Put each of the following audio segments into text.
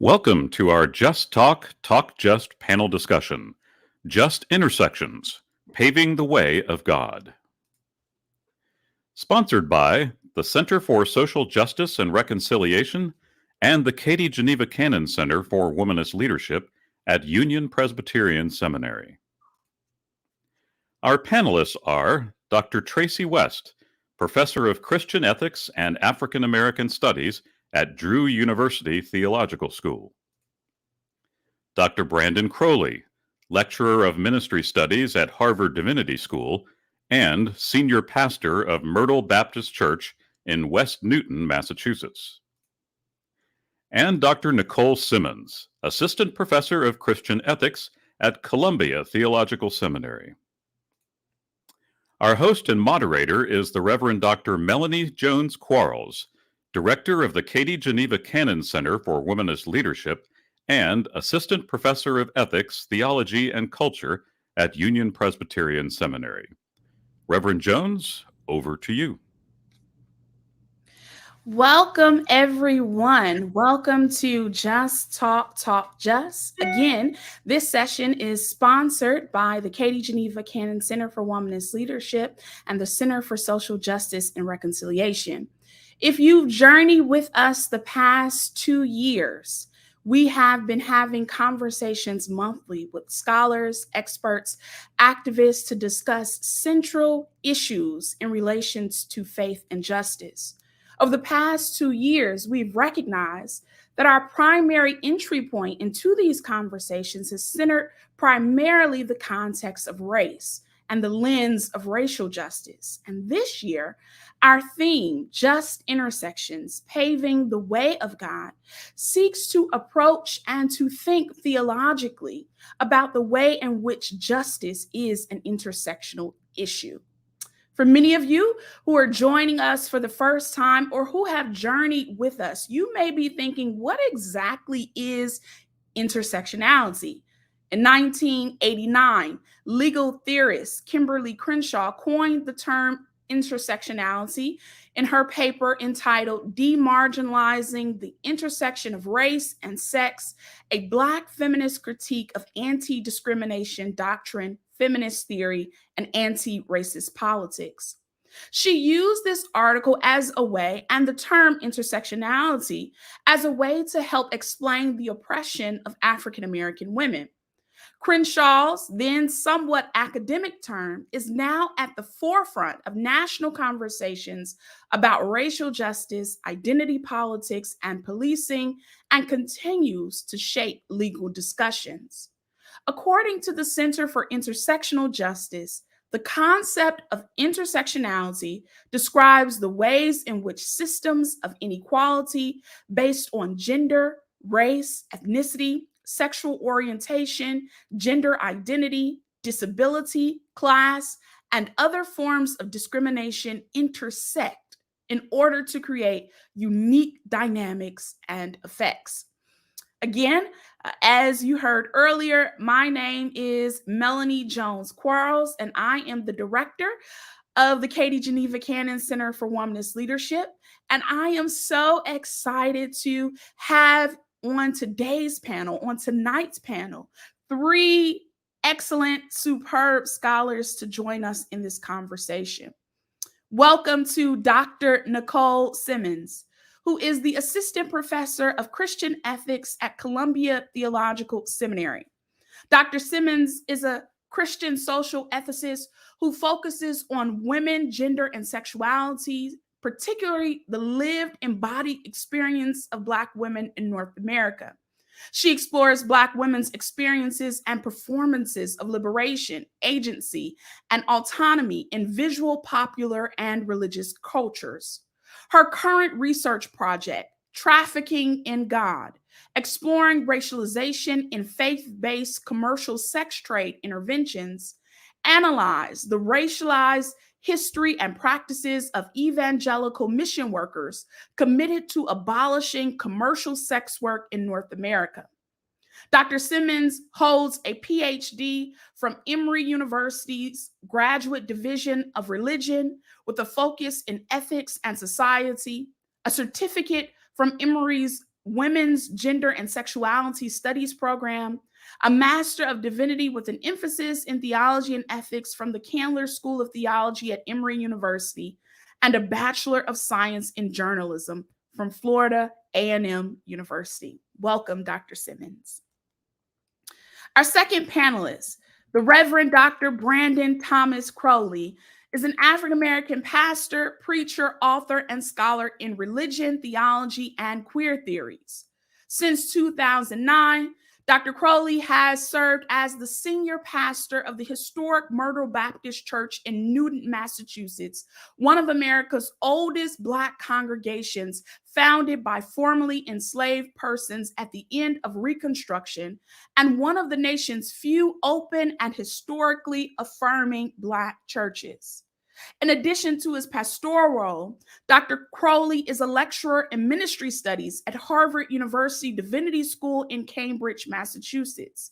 Welcome to our Just Talk, Talk Just panel discussion, Just Intersections, Paving the Way of God. Sponsored by the Center for Social Justice and Reconciliation and the Katie Geneva Cannon Center for Womanist Leadership at Union Presbyterian Seminary. Our panelists are Dr. Traci West, Professor of Christian Ethics and African American Studies at Drew University Theological School. Dr. Branden Crowley, Lecturer of Ministry Studies at Harvard Divinity School and Senior Pastor of Myrtle Baptist Church in West Newton, Massachusetts. And Dr. Nicole Symmonds, Assistant Professor of Christian Ethics at Columbia Theological Seminary. Our host and moderator is the Reverend Dr. Melanie Jones Quarles, Director of the Katie Geneva Cannon Center for Womanist Leadership and Assistant Professor of Ethics, Theology, and Culture at Union Presbyterian Seminary. Reverend Jones, over to you. Welcome, everyone. Welcome to Just Talk, Talk Just. Again, this session is sponsored by the Katie Geneva Cannon Center for Womanist Leadership and the Center for Social Justice and Reconciliation. If you've journeyed with us the past 2 years, we have been having conversations monthly with scholars, experts, activists to discuss central issues in relations to faith and justice. Over the past 2 years, we've recognized that our primary entry point into these conversations is centered primarily the context of race and the lens of racial justice. And this year, our theme, Just Intersections, Paving the Way of God, seeks to approach and to think theologically about the way in which justice is an intersectional issue. For many of you who are joining us for the first time or who have journeyed with us, you may be thinking, what exactly is intersectionality? In 1989, legal theorist Kimberly Crenshaw coined the term intersectionality in her paper entitled Demarginalizing the Intersection of Race and Sex, a Black Feminist Critique of Anti-Discrimination Doctrine, Feminist Theory, and Anti-Racist Politics. She used this article as a way, and the term intersectionality, as a way to help explain the oppression of African American women. Crenshaw's then somewhat academic term is now at the forefront of national conversations about racial justice, identity politics, and policing, and continues to shape legal discussions. According to the Center for Intersectional Justice, the concept of intersectionality describes the ways in which systems of inequality based on gender, race, ethnicity, sexual orientation, gender identity, disability, class, and other forms of discrimination intersect in order to create unique dynamics and effects. Again, as you heard earlier, my name is Melanie Jones Quarles, and I am the director of the Katie Geneva Cannon Center for Womanist Leadership. And I am so excited to have on tonight's panel, 3 excellent, superb scholars to join us in this conversation. Welcome to Dr. Nicole Symmonds, who is the Assistant Professor of Christian Ethics at Columbia Theological Seminary. Dr. Symmonds is a Christian social ethicist who focuses on women, gender, and sexuality, particularly the lived embodied experience of Black women in North America. She explores Black women's experiences and performances of liberation, agency, and autonomy in visual, popular, and religious cultures. Her current research project, Trafficking in God, exploring racialization in faith-based commercial sex trade interventions, analyze the racialized history and practices of evangelical mission workers committed to abolishing commercial sex work in North America. Dr. Symmonds holds a PhD from Emory University's Graduate Division of Religion with a focus in ethics and society, a certificate from Emory's Women's Gender and Sexuality Studies program, a Master of Divinity with an emphasis in theology and ethics from the Candler School of Theology at Emory University, and a Bachelor of Science in Journalism from Florida A&M University. Welcome, Dr. Symmonds. Our second panelist, the Reverend Dr. Branden Thomas Crowley, is an African-American pastor, preacher, author, and scholar in religion, theology, and queer theories. Since 2009, Dr. Crowley has served as the senior pastor of the historic Myrtle Baptist Church in Newton, Massachusetts, one of America's oldest Black congregations, founded by formerly enslaved persons at the end of Reconstruction, and one of the nation's few open and historically affirming Black churches. In addition to his pastoral role, Dr. Crowley is a lecturer in ministry studies at Harvard University Divinity School in Cambridge, Massachusetts.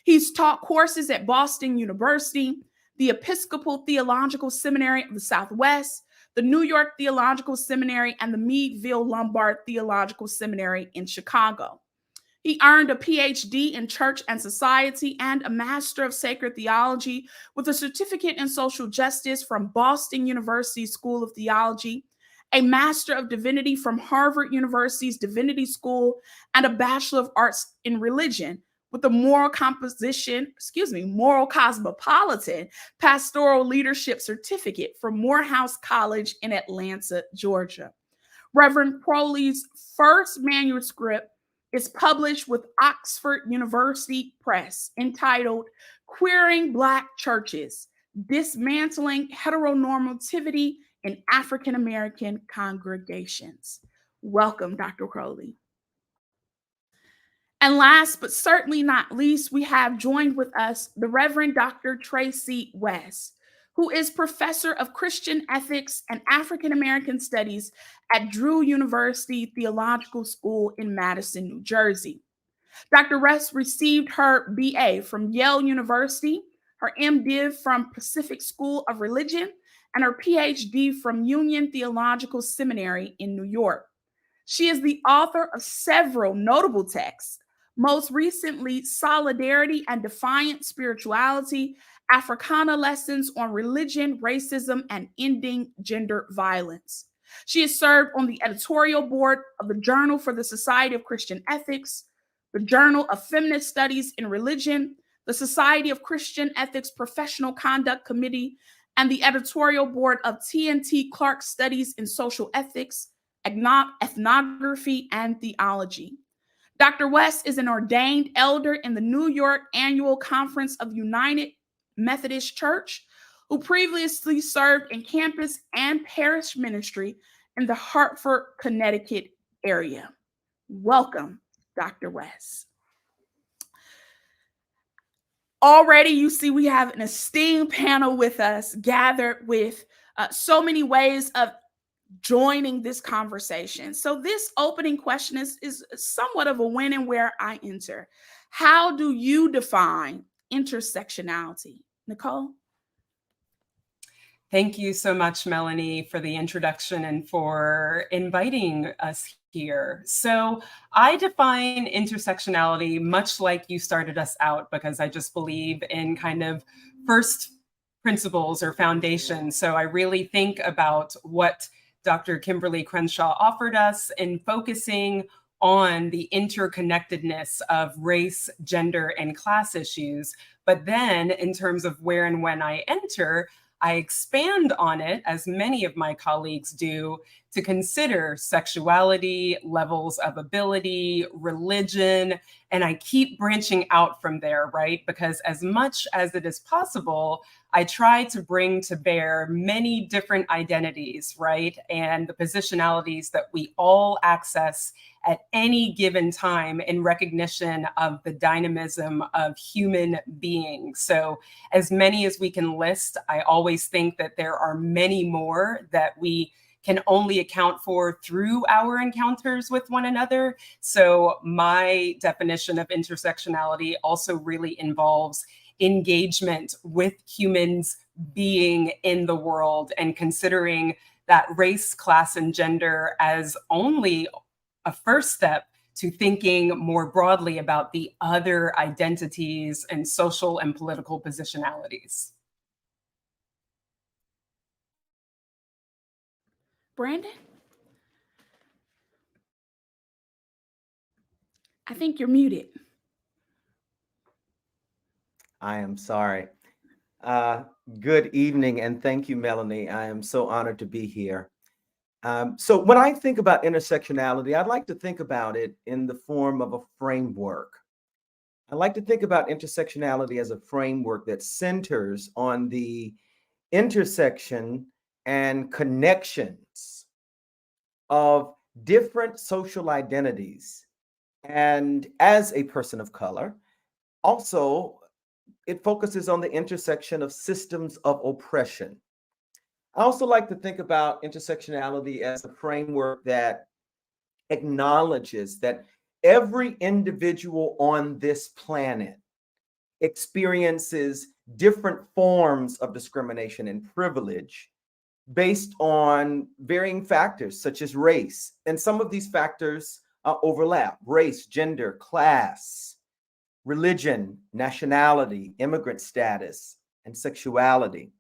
He's taught courses at Boston University, the Episcopal Theological Seminary of the Southwest, the New York Theological Seminary, and the Meadville Lombard Theological Seminary in Chicago. He earned a PhD in Church and Society and a Master of Sacred Theology with a certificate in Social Justice from Boston University School of Theology, a Master of Divinity from Harvard University's Divinity School, and a Bachelor of Arts in Religion with a Moral Cosmopolitan Pastoral Leadership Certificate from Morehouse College in Atlanta, Georgia. Reverend Crowley's first manuscript is published with Oxford University Press, entitled Queering Black Churches, Dismantling Heteronormativity in African American Congregations. Welcome, Dr. Crowley. And last but certainly not least, we have joined with us the Reverend Dr. Traci West, who is professor of Christian ethics and African American studies at Drew University Theological School in Madison, New Jersey. Dr. West received her BA from Yale University, her MDiv from Pacific School of Religion, and her PhD from Union Theological Seminary in New York. She is the author of several notable texts, most recently Solidarity and Defiant Spirituality, Africana Lessons on Religion, Racism, and Ending Gender Violence. She has served on the editorial board of the Journal for the Society of Christian Ethics, the Journal of Feminist Studies in Religion, the Society of Christian Ethics Professional Conduct Committee, and the editorial board of T&T Clark Studies in Social Ethics, Ethnography, and Theology. Dr. West is an ordained elder in the New York Annual Conference of United Methodist Church, who previously served in campus and parish ministry in the Hartford, Connecticut area. Welcome, Dr. West. Already, you see, we have an esteemed panel with us, gathered with so many ways of joining this conversation. So this opening question is somewhat of a when and where I enter. How do you define intersectionality? Nicole? Thank you so much, Melanie, for the introduction and for inviting us here. So I define intersectionality much like you started us out, because I just believe in kind of first principles or foundations. So I really think about what Dr. Kimberly Crenshaw offered us in focusing on the interconnectedness of race, gender, and class issues. But then in terms of where and when I enter, I expand on it, as many of my colleagues do, to consider sexuality, levels of ability, religion, and I keep branching out from there, right? Because as much as it is possible, I try to bring to bear many different identities, right? And the positionalities that we all access at any given time in recognition of the dynamism of human beings. So as many as we can list, I always think that there are many more that we can only account for through our encounters with one another. So my definition of intersectionality also really involves engagement with humans being in the world and considering that race, class, and gender as only a first step to thinking more broadly about the other identities and social and political positionalities. Branden? I think you're muted. I am sorry. Good evening, and thank you, Melanie. I am so honored to be here. So when I think about intersectionality, I'd like to think about it in the form of a framework. I like to think about intersectionality as a framework that centers on the intersection and connections of different social identities. And as a person of color, also, it focuses on the intersection of systems of oppression. I also like to think about intersectionality as a framework that acknowledges that every individual on this planet experiences different forms of discrimination and privilege based on varying factors such as race. And some of these factors overlap: race, gender, class, religion, nationality, immigrant status, and sexuality.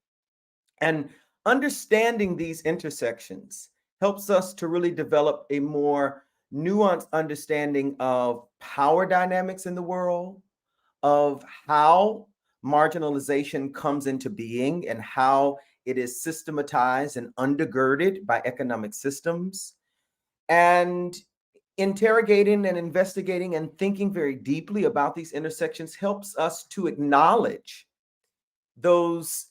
And understanding these intersections helps us to really develop a more nuanced understanding of power dynamics in the world, of how marginalization comes into being and how it is systematized and undergirded by economic systems, and interrogating and investigating and thinking very deeply about these intersections helps us to acknowledge those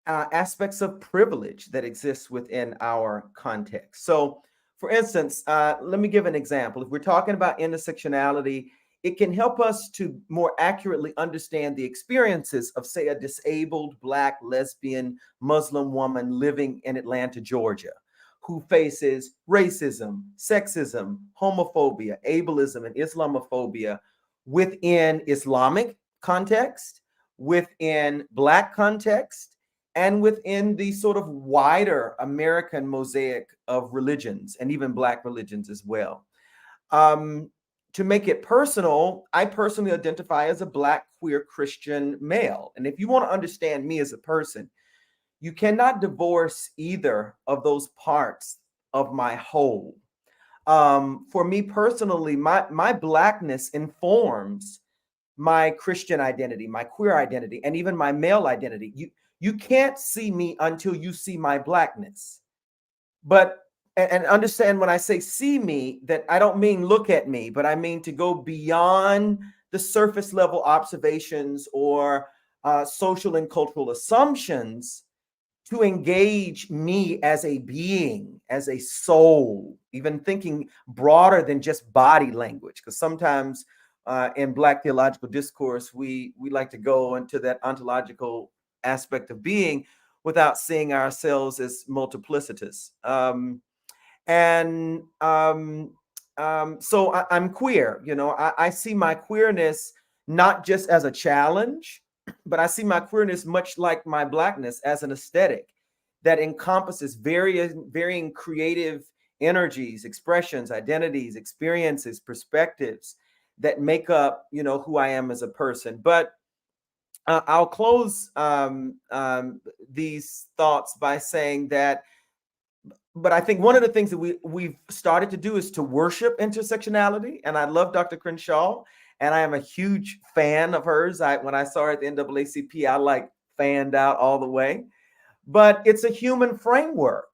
aspects of privilege that exist within our context. So, for instance, let me give an example. If we're talking about intersectionality, it can help us to more accurately understand the experiences of, say, a disabled Black, lesbian, Muslim woman living in Atlanta, Georgia, who faces racism, sexism, homophobia, ableism, and Islamophobia within Islamic context, within Black context, and within the sort of wider American mosaic of religions, and even Black religions as well. To make it personal, I personally identify as a Black queer Christian male. And if you want to understand me as a person, you cannot divorce either of those parts of my whole. For me personally, my Blackness informs my Christian identity, my queer identity, and even my male identity. You can't see me until you see my Blackness. But and understand when I say see me, that I don't mean look at me, but I mean to go beyond the surface level observations or social and cultural assumptions to engage me as a being, as a soul, even thinking broader than just body language. Because sometimes in Black theological discourse, we like to go into that ontological aspect of being without seeing ourselves as multiplicitous. So I'm queer. You know, I see my queerness not just as a challenge, but I see my queerness much like my Blackness as an aesthetic that encompasses varying creative energies, expressions, identities, experiences, perspectives that make up, you know, who I am as a person. But I'll close these thoughts by saying that, but I think one of the things that we've started to do is to worship intersectionality. And I love Dr. Crenshaw, and I am a huge fan of hers. When I saw her at the NAACP, I fanned out all the way. But it's a human framework.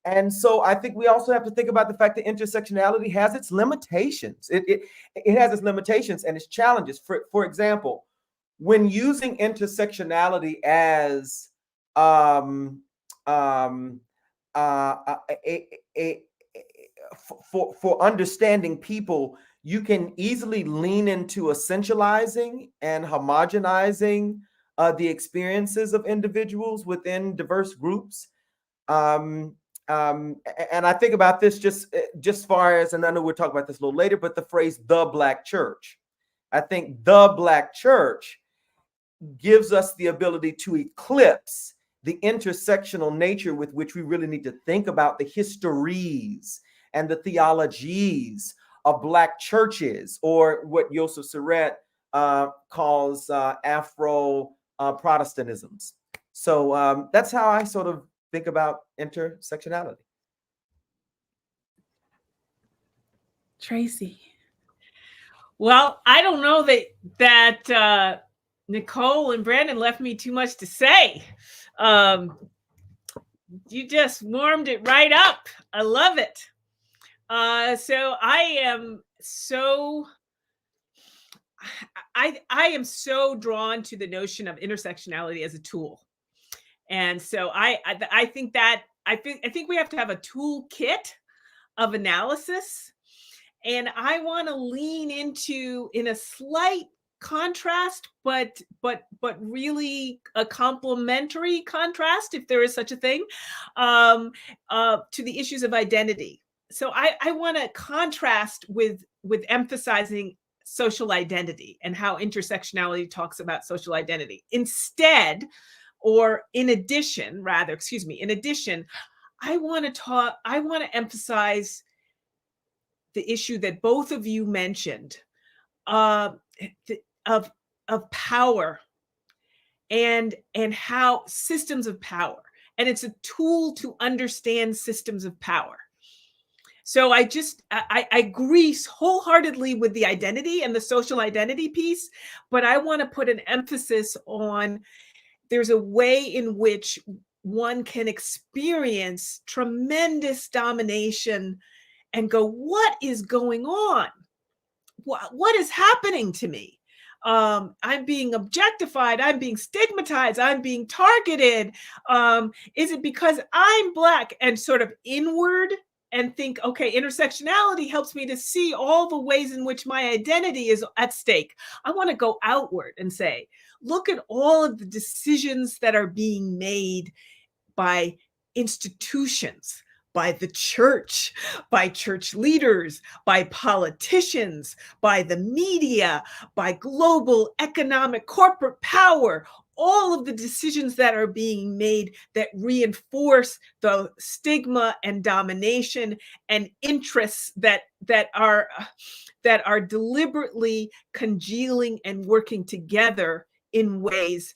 And so I think we also have to think about the fact that intersectionality has its limitations. It has its limitations and its challenges. For example, when using intersectionality as for understanding people, you can easily lean into essentializing and homogenizing the experiences of individuals within diverse groups. And I think about this just far as, and I know we'll talk about this a little later, but the phrase "the Black church." I think the Black church gives us the ability to eclipse the intersectional nature with which we really need to think about the histories and the theologies of Black churches, or what Yosef Surratt calls Afro Protestantisms. So that's how I sort of think about intersectionality. Traci. Well, I don't know that Nicole and Branden left me too much to say. You just warmed it right up. I love it. So I am so drawn to the notion of intersectionality as a tool. And so I think we have to have a toolkit of analysis. And I want to lean into, in a slight contrast, but really a complementary contrast, if there is such a thing, to the issues of identity. So I want to contrast with emphasizing social identity and how intersectionality talks about social identity. Instead, or in addition, rather, in addition, I want to emphasize the issue that both of you mentioned, of power and how systems of power, and it's a tool to understand systems of power. So I agree wholeheartedly with the identity and the social identity piece, but I want to put an emphasis on there's a way in which one can experience tremendous domination and go, what is going on? What is happening to me? I'm being objectified. I'm being stigmatized. I'm being targeted. Is it because I'm Black? And sort of inward and think, okay, intersectionality helps me to see all the ways in which my identity is at stake. I want to go outward and say, look at all of the decisions that are being made by institutions, by the church, by church leaders, by politicians, by the media, by global economic corporate power, all of the decisions that are being made that reinforce the stigma and domination and interests that are deliberately congealing and working together in ways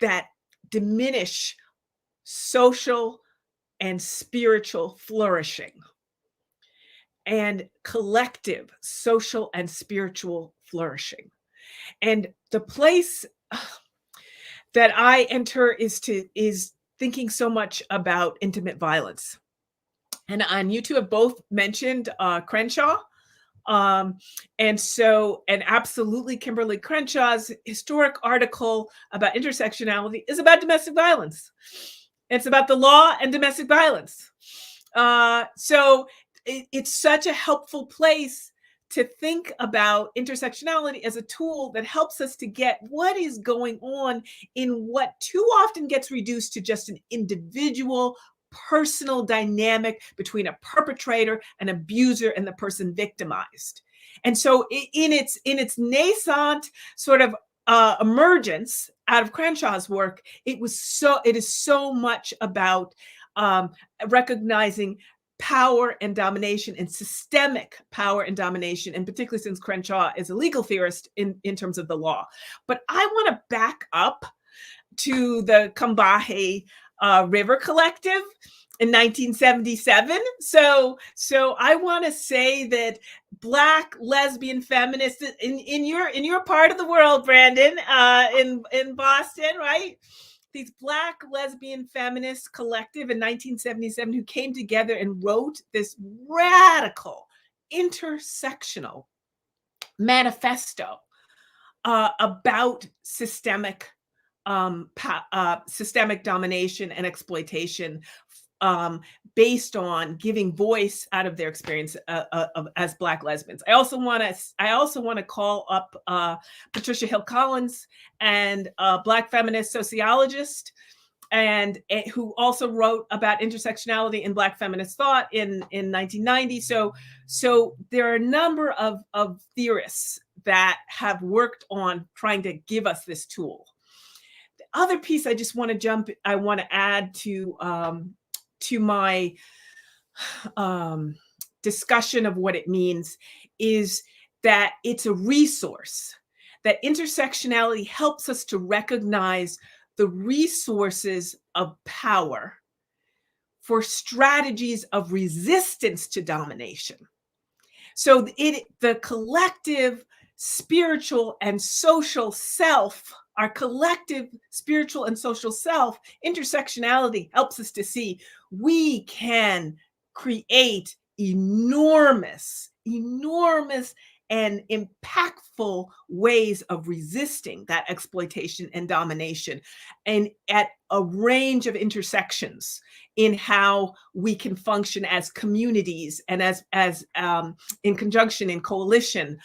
that diminish social and spiritual flourishing, and collective social and spiritual flourishing. And the place that I enter is thinking so much about intimate violence. And you two have both mentioned Crenshaw. And absolutely Kimberly Crenshaw's historic article about intersectionality is about domestic violence. It's about the law and domestic violence. So it's such a helpful place to think about intersectionality as a tool that helps us to get what is going on in what too often gets reduced to just an individual, personal dynamic between a perpetrator, an abuser, and the person victimized. And so in its nascent sort of emergence out of Crenshaw's work, it is so much about recognizing power and domination and systemic power and domination, and particularly since Crenshaw is a legal theorist in terms of the law. But I want to back up to the Combahee River Collective in 1977. So I want to say that Black lesbian feminists in your part of the world, Branden, in Boston, right? These Black lesbian feminist collective in 1977 who came together and wrote this radical intersectional manifesto about systemic domination and exploitation, based on giving voice out of their experience as Black lesbians. I also want to call up Patricia Hill Collins, and a Black feminist sociologist, and who also wrote about intersectionality in Black feminist thought in 1990. So there are a number of theorists that have worked on trying to give us this tool. The other piece I want to add to my discussion of what it means is that it's a resource, that intersectionality helps us to recognize the resources of power for strategies of resistance to domination. So the collective spiritual and social self, our collective spiritual and social self, intersectionality helps us to see we can create enormous and impactful ways of resisting that exploitation and domination, and at a range of intersections in how we can function as communities and as in conjunction, in coalition,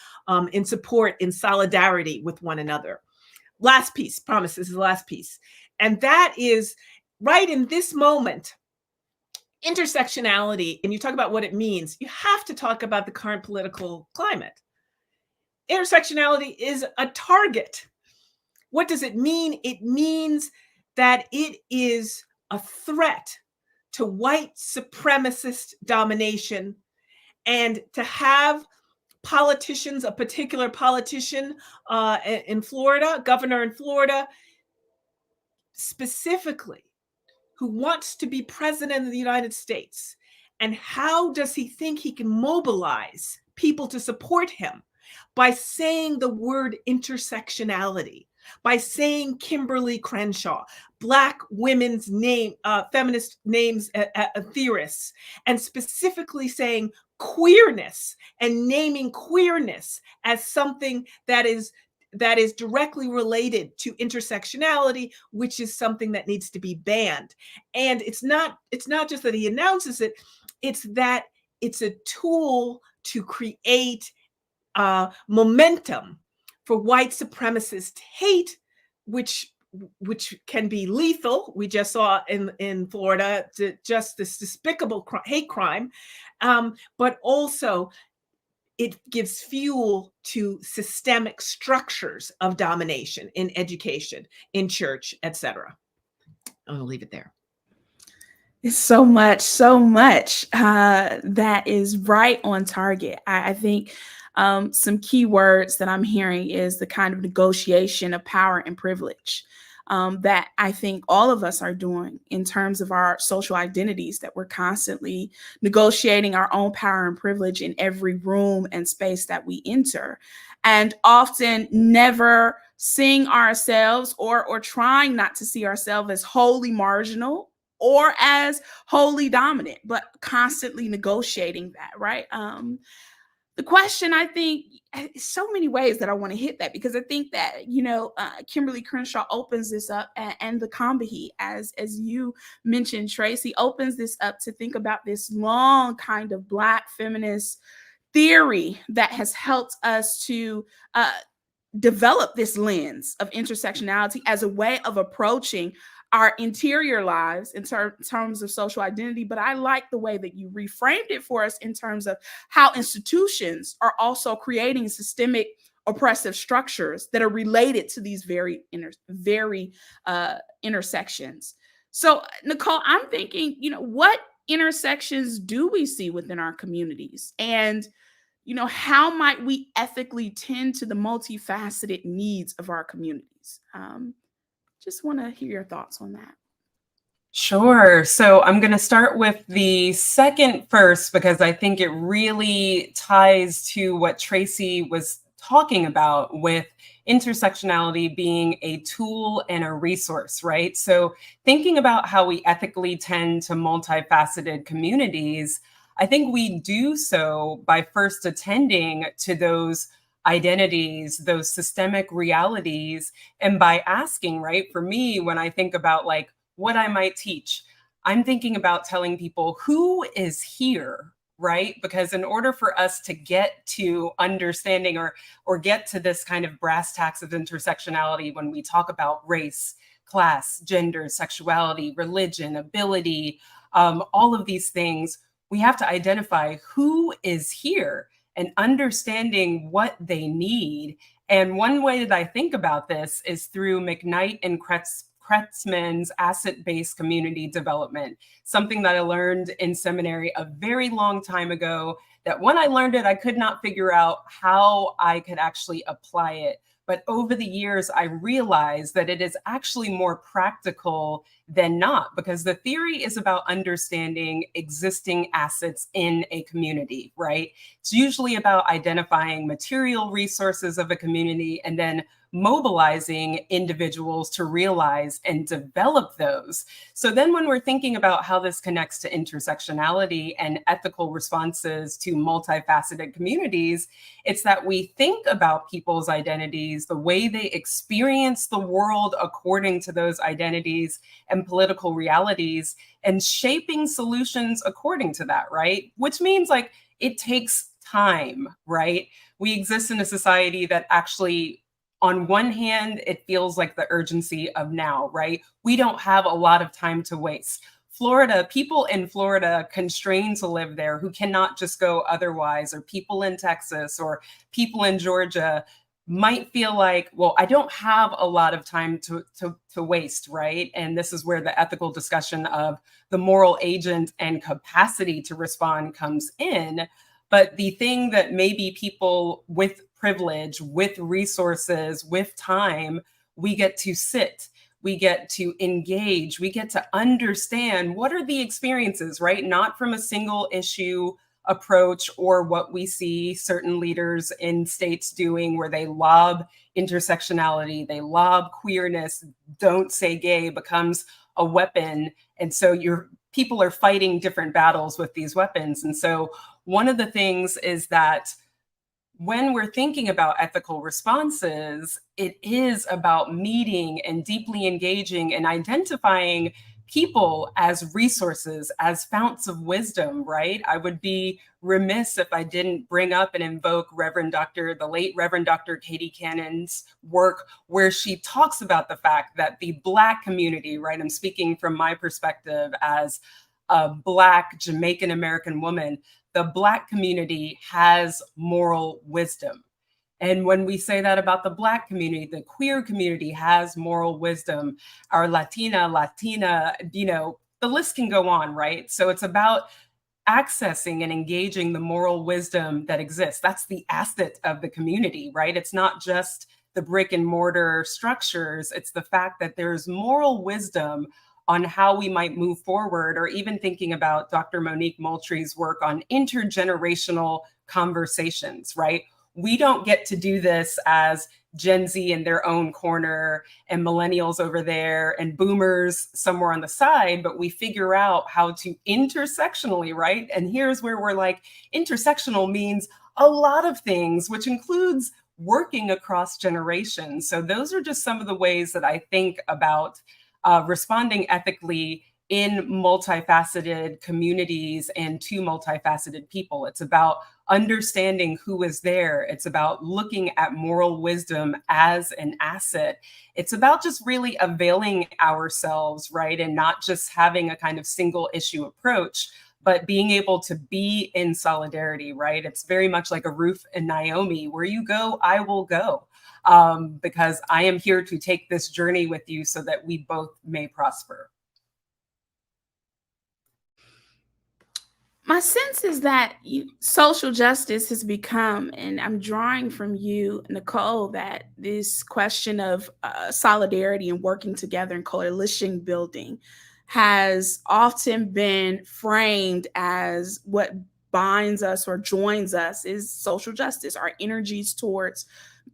in support, in solidarity with one another. Last piece, promise, this is the last piece. And that is right in this moment, intersectionality, and you talk about what it means, you have to talk about the current political climate. Intersectionality is a target. What does it mean? It means that it is a threat to white supremacist domination, and to have politicians, a particular politician in Florida, governor in Florida, specifically, who wants to be president of the United States. And how does he think he can mobilize people to support him? By saying the word intersectionality, by saying Kimberly Crenshaw, Black women's name, feminist names, theorists, and specifically saying queerness and naming queerness as something that is directly related to intersectionality, which is something that needs to be banned. And it's not just that he announces it, it's that it's a tool to create momentum for white supremacist hate, which can be lethal. We just saw in Florida just this despicable hate crime, but also it gives fuel to systemic structures of domination in education, in church, etc. I'll leave it there. It's so much that is right on target. I think some key words that I'm hearing is the kind of negotiation of power and privilege that I think all of us are doing in terms of our social identities, that we're constantly negotiating our own power and privilege in every room and space that we enter, and often never seeing ourselves or trying not to see ourselves as wholly marginal or as wholly dominant, but constantly negotiating that, right? The question, I think, so many ways that I want to hit that, because I think that, Kimberly Crenshaw opens this up, and the Combahee, as you mentioned, Traci, opens this up to think about this long kind of Black feminist theory that has helped us to develop this lens of intersectionality as a way of approaching our interior lives in terms of social identity. But I like the way that you reframed it for us in terms of how institutions are also creating systemic oppressive structures that are related to these very intersections. So, Nicole, I'm thinking, what intersections do we see within our communities? And how might we ethically tend to the multifaceted needs of our communities? Just want to hear your thoughts on that. Sure. So I'm going to start with the second first, because I think it really ties to what Traci was talking about with intersectionality being a tool and a resource, right? So thinking about how we ethically tend to multifaceted communities, I think we do so by first attending to those identities, those systemic realities, and by asking, right? For me, when I think about like what I might teach, I'm thinking about telling people who is here, right? Because in order for us to get to understanding or get to this kind of brass tacks of intersectionality, when we talk about race, class, gender, sexuality, religion, ability, all of these things, we have to identify who is here and understanding what they need. And one way that I think about this is through McKnight and Kretzmann's asset-based community development, something that I learned in seminary a very long time ago, that when I learned it, I could not figure out how I could actually apply it. But over the years, I realized that it is actually more practical than not, because the theory is about understanding existing assets in a community, right? It's usually about identifying material resources of a community and then mobilizing individuals to realize and develop those. So then when we're thinking about how this connects to intersectionality and ethical responses to multifaceted communities, it's that we think about people's identities, the way they experience the world according to those identities and political realities, and shaping solutions according to that, right? Which means like it takes time, right? We exist in a society that actually, on one hand, it feels like the urgency of now, right? We don't have a lot of time to waste. Florida, people in Florida constrained to live there who cannot just go otherwise, or people in Texas or people in Georgia might feel like, well, I don't have a lot of time to waste, right? And this is where the ethical discussion of the moral agent and capacity to respond comes in. But the thing that maybe people with privilege, with resources, with time, we get to sit, we get to engage, we get to understand what are the experiences, right? Not from a single issue approach or what we see certain leaders in states doing, where they lob intersectionality, they lob queerness, don't say gay becomes a weapon. And so people are fighting different battles with these weapons. And so one of the things is that when we're thinking about ethical responses, it is about meeting and deeply engaging and identifying people as resources, as founts of wisdom, right? I would be remiss if I didn't bring up and invoke the late Reverend Dr. Katie Cannon's work, where she talks about the fact that the Black community, right? I'm speaking from my perspective as a Black Jamaican American woman. The Black community has moral wisdom. And when we say that about the Black community, the queer community has moral wisdom. Our Latina, the list can go on, right? So it's about accessing and engaging the moral wisdom that exists. That's the asset of the community, right? It's not just the brick and mortar structures. It's the fact that there's moral wisdom on how we might move forward, or even thinking about Dr. Monique Moultrie's work on intergenerational conversations, right? We don't get to do this as Gen Z in their own corner and millennials over there and boomers somewhere on the side, but we figure out how to intersectionally, right? And here's where we're like, intersectional means a lot of things, which includes working across generations. So those are just some of the ways that I think about responding ethically in multifaceted communities and to multifaceted people. It's about understanding who is there. It's about looking at moral wisdom as an asset. It's about just really availing ourselves, right? And not just having a kind of single issue approach, but being able to be in solidarity, right? It's very much like a Ruth and Naomi: where you go, I will go. Because I am here to take this journey with you so that we both may prosper. My sense is that social justice has become, and I'm drawing from you, Nicole, that this question of solidarity and working together and coalition building has often been framed as what binds us or joins us is social justice, our energies towards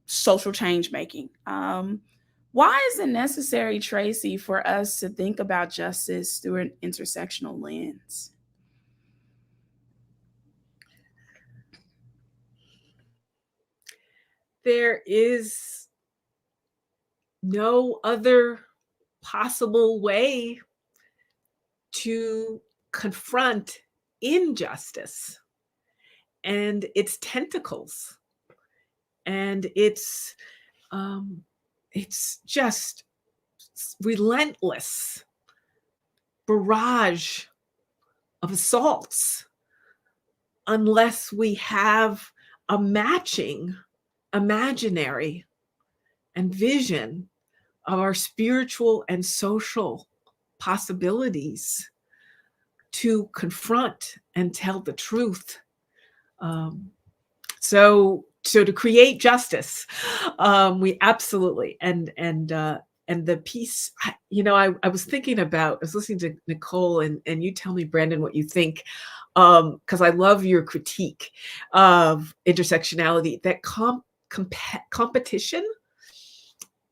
social change making. Why is it necessary, Traci, for us to think about justice through an intersectional lens? There is no other possible way to confront injustice and its tentacles. And it's just relentless barrage of assaults unless we have a matching imaginary and vision of our spiritual and social possibilities to confront and tell the truth. So to create justice, we absolutely, and the piece, I was thinking about, I was listening to Nicole, and you tell me, Branden, what you think, because I love your critique of intersectionality, that competition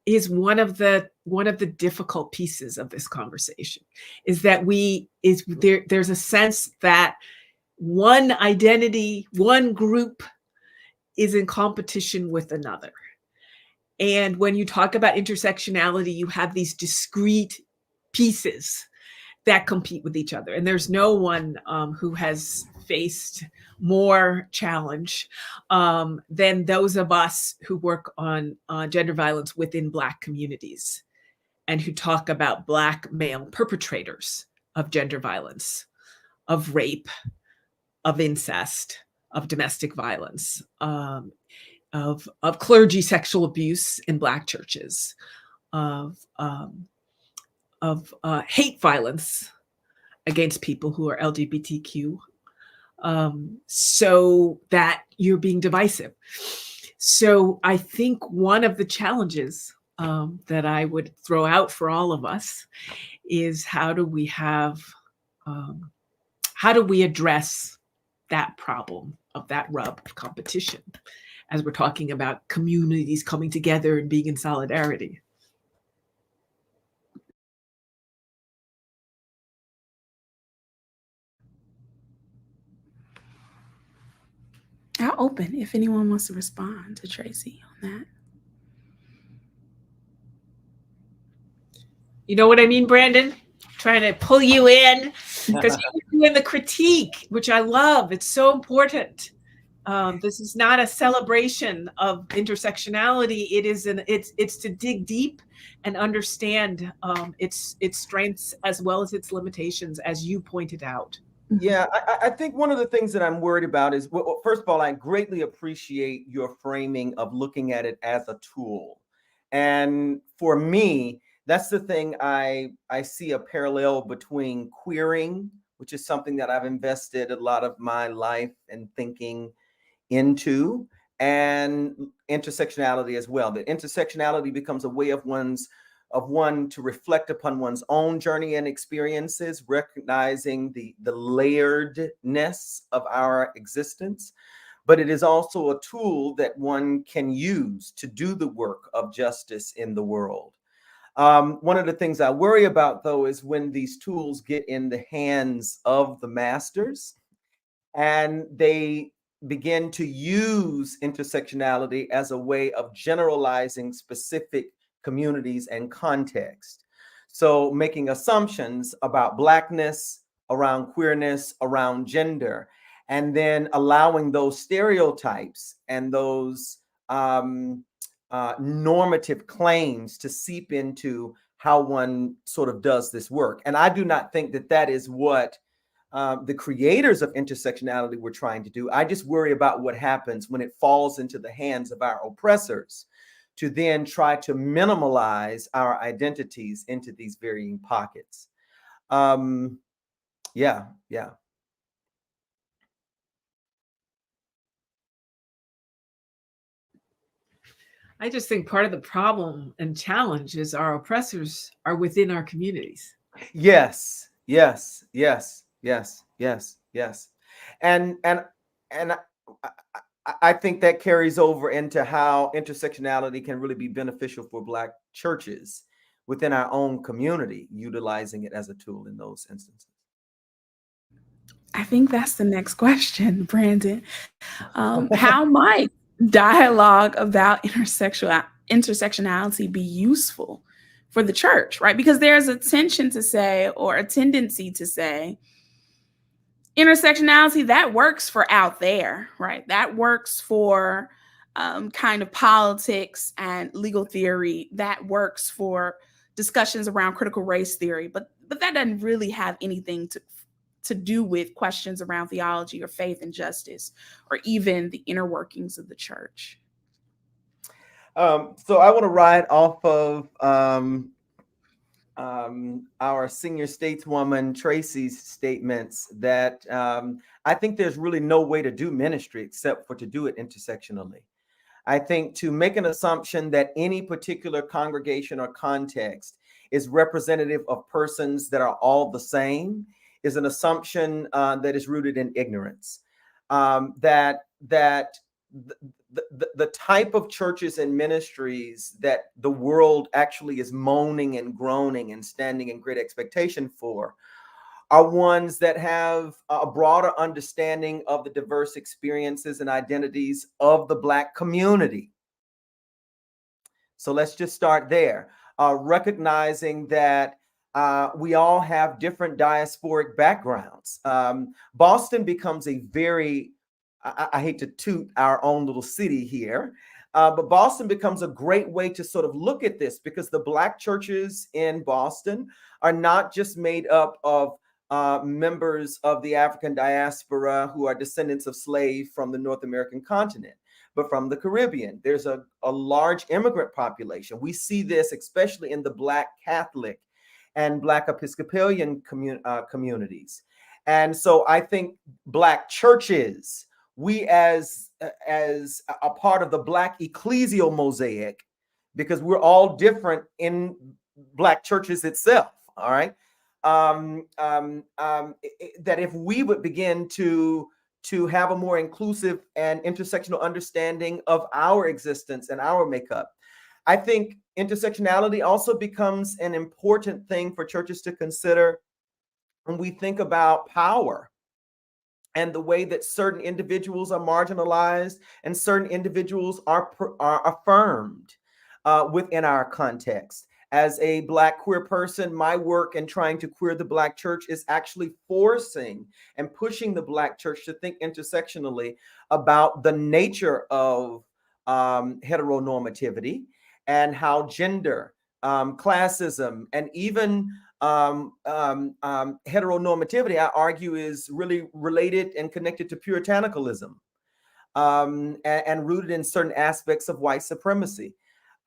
is one of the difficult pieces of this conversation, is that there's a sense that one identity, one group is in competition with another. And when you talk about intersectionality, you have these discrete pieces that compete with each other. And there's no one who has faced more challenge than those of us who work on gender violence within Black communities, and who talk about Black male perpetrators of gender violence, of rape, of incest, of domestic violence, of clergy sexual abuse in Black churches, of hate violence against people who are LGBTQ, so that you're being divisive. So I think one of the challenges that I would throw out for all of us is, how do we address that problem of that rub of competition, as we're talking about communities coming together and being in solidarity? I'll open if anyone wants to respond to Traci on that. You know what I mean, Branden? Trying to pull you in, because you're doing the critique, which I love. It's so important. This is not a celebration of intersectionality. It's to dig deep and understand its strengths as well as its limitations, as you pointed out. Yeah, I think one of the things that I'm worried about is, well, first of all, I greatly appreciate your framing of looking at it as a tool. And for me, that's the thing I see a parallel between queering, which is something that I've invested a lot of my life and thinking into, and intersectionality as well. That intersectionality becomes a way of one to reflect upon one's own journey and experiences, recognizing the layeredness of our existence. But it is also a tool that one can use to do the work of justice in the world. One of the things I worry about, though, is when these tools get in the hands of the masters and they begin to use intersectionality as a way of generalizing specific communities and context. So making assumptions about Blackness, around queerness, around gender, and then allowing those stereotypes and those normative claims to seep into how one sort of does this work. And I do not think that that is what the creators of intersectionality were trying to do. I just worry about what happens when it falls into the hands of our oppressors to then try to minimalize our identities into these varying pockets. Yeah. I just think part of the problem and challenge is our oppressors are within our communities. Yes. And I think that carries over into how intersectionality can really be beneficial for Black churches within our own community, utilizing it as a tool in those instances. I think that's the next question, Branden. How might dialogue about intersectionality be useful for the church, right? Because there's a tension to say, or a tendency to say, intersectionality, that works for out there, right? That works for kind of politics and legal theory. That works for discussions around critical race theory, but that doesn't really have anything to do with questions around theology or faith and justice, or even the inner workings of the church. So I want to ride off of our senior stateswoman Traci's statements that I think there's really no way to do ministry except for to do it intersectionally. I think to make an assumption that any particular congregation or context is representative of persons that are all the same is an assumption that is rooted in ignorance. That the type of churches and ministries that the world actually is moaning and groaning and standing in great expectation for are ones that have a broader understanding of the diverse experiences and identities of the Black community. So let's just start there, recognizing that we all have different diasporic backgrounds. Boston becomes a very, I hate to toot our own little city here, but Boston becomes a great way to sort of look at this because the Black churches in Boston are not just made up of members of the African diaspora who are descendants of slaves from the North American continent, but from the Caribbean. There's a large immigrant population. We see this especially in the Black Catholic and Black Episcopalian communities. And so I think Black churches, we as a part of the Black ecclesial mosaic, because we're all different in Black churches itself, all right? That if we would begin to have a more inclusive and intersectional understanding of our existence and our makeup, I think intersectionality also becomes an important thing for churches to consider when we think about power and the way that certain individuals are marginalized and certain individuals are affirmed within our context. As a Black queer person, my work in trying to queer the Black church is actually forcing and pushing the Black church to think intersectionally about the nature of heteronormativity and how gender, classism, and even heteronormativity, I argue, is really related and connected to puritanicalism and rooted in certain aspects of white supremacy.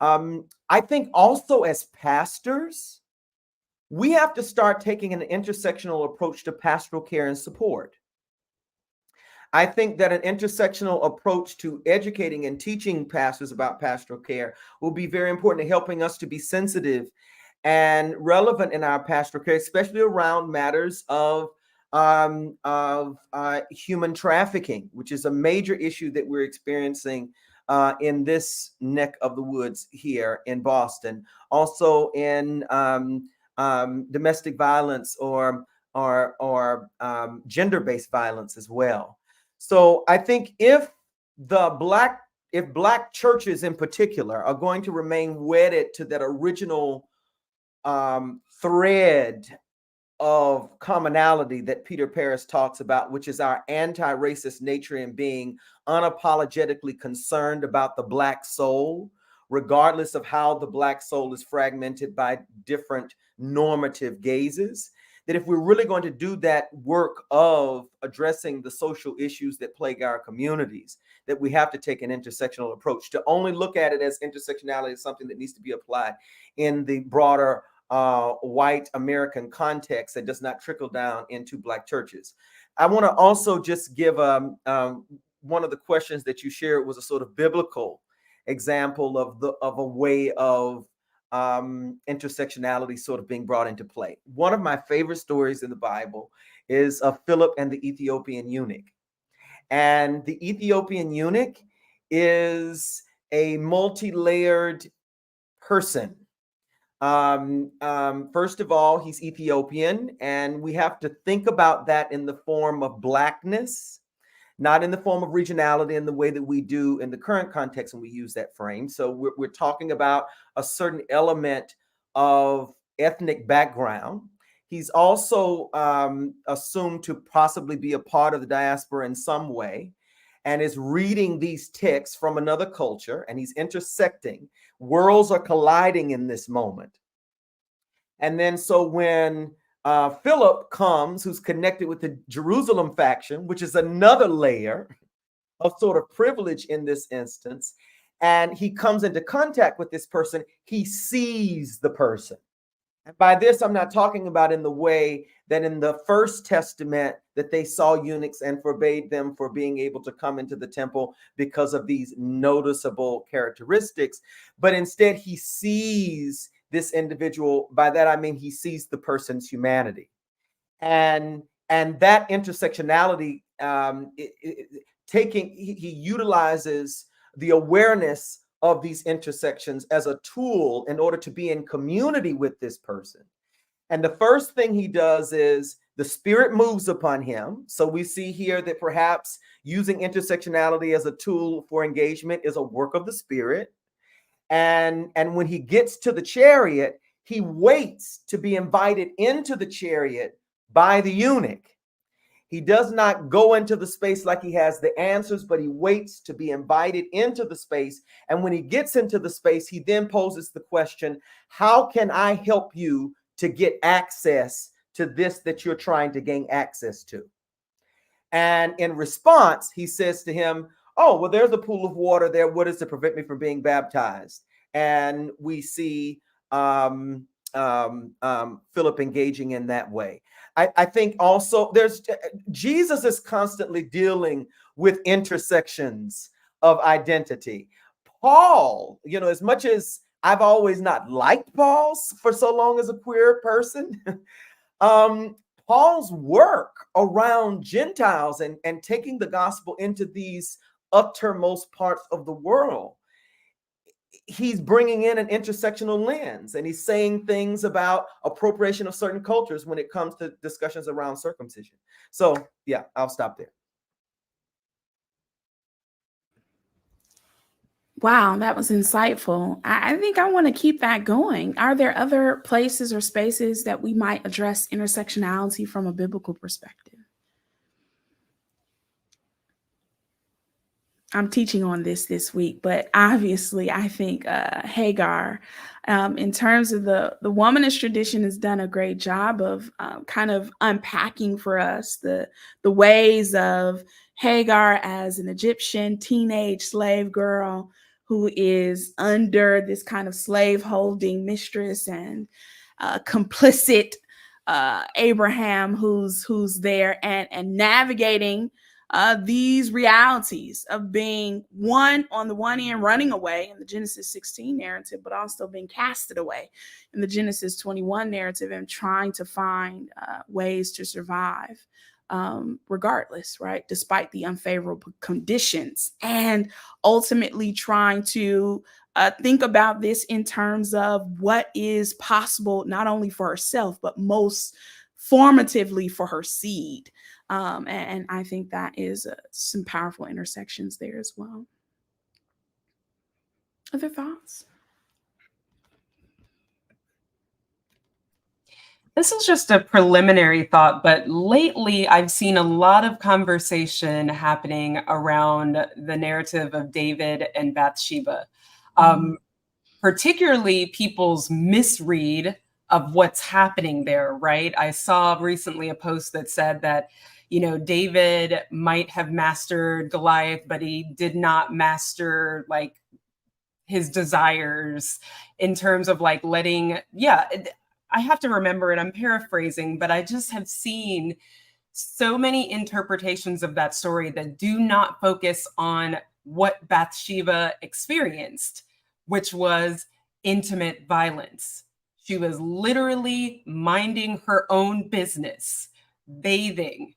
I think also as pastors, we have to start taking an intersectional approach to pastoral care and support. I think that an intersectional approach to educating and teaching pastors about pastoral care will be very important in helping us to be sensitive and relevant in our pastoral care, especially around matters of human trafficking, which is a major issue that we're experiencing in this neck of the woods here in Boston. Also in domestic violence or gender-based violence as well. So I think if Black churches in particular are going to remain wedded to that original thread of commonality that Peter Paris talks about, which is our anti-racist nature in being unapologetically concerned about the Black soul, regardless of how the Black soul is fragmented by different normative gazes, that if we're really going to do that work of addressing the social issues that plague our communities, that we have to take an intersectional approach. To only look at it as intersectionality as something that needs to be applied in the broader white American context that does not trickle down into Black churches. I want to also just give one of the questions that you shared was a sort of biblical example of a way of intersectionality sort of being brought into play. One of my favorite stories in the Bible is of Philip and the Ethiopian eunuch. And the Ethiopian eunuch is a multi-layered person. First of all, he's Ethiopian, and we have to think about that in the form of Blackness, not in the form of regionality in the way that we do in the current context when we use that frame. So we're talking about a certain element of ethnic background. He's also assumed to possibly be a part of the diaspora in some way, and is reading these texts from another culture, and he's intersecting. Worlds are colliding in this moment. And then so when Philip comes, who's connected with the Jerusalem faction, which is another layer of sort of privilege in this instance, and he comes into contact with this person, he sees the person. And by this, I'm not talking about in the way that in the First Testament that they saw eunuchs and forbade them for being able to come into the temple because of these noticeable characteristics, but instead he sees this individual. By that, I mean he sees the person's humanity. And that intersectionality, he utilizes the awareness of these intersections as a tool in order to be in community with this person. And the first thing he does is the Spirit moves upon him. So we see here that perhaps using intersectionality as a tool for engagement is a work of the Spirit. And when he gets to the chariot, he waits to be invited into the chariot by the eunuch. He does not go into the space like he has the answers, but he waits to be invited into the space. And when he gets into the space, he then poses the question, how can I help you to get access to this that you're trying to gain access to? And in response, he says to him, oh, well, there's a pool of water there. What is to prevent me from being baptized? And we see Philip engaging in that way. I think also Jesus is constantly dealing with intersections of identity. Paul, as much as I've always not liked Paul for so long as a queer person, Paul's work around Gentiles and taking the gospel into these uttermost parts of the world, he's bringing in an intersectional lens, and he's saying things about appropriation of certain cultures when it comes to discussions around circumcision. So yeah, I'll stop there. Wow, that was insightful. I think I want to keep that going. Are there other places or spaces that we might address intersectionality from a biblical perspective? I'm teaching on this week, but obviously I think Hagar, in terms of the womanist tradition, has done a great job of kind of unpacking for us the ways of Hagar as an Egyptian teenage slave girl who is under this kind of slave-holding mistress and complicit Abraham who's there and navigating these realities of being on the one end, running away in the Genesis 16 narrative, but also being casted away in the Genesis 21 narrative and trying to find ways to survive regardless, right? Despite the unfavorable conditions, and ultimately trying to think about this in terms of what is possible, not only for herself, but most formatively for her seed. And I think that is some powerful intersections there as well. Other thoughts? This is just a preliminary thought, but lately I've seen a lot of conversation happening around the narrative of David and Bathsheba, particularly people's misread of what's happening there, right? I saw recently a post that said that, David might have mastered Goliath, but he did not master like his desires in terms of like letting, I have to remember it, I'm paraphrasing, but I just have seen so many interpretations of that story that do not focus on what Bathsheba experienced, which was intimate violence. She was literally minding her own business, bathing,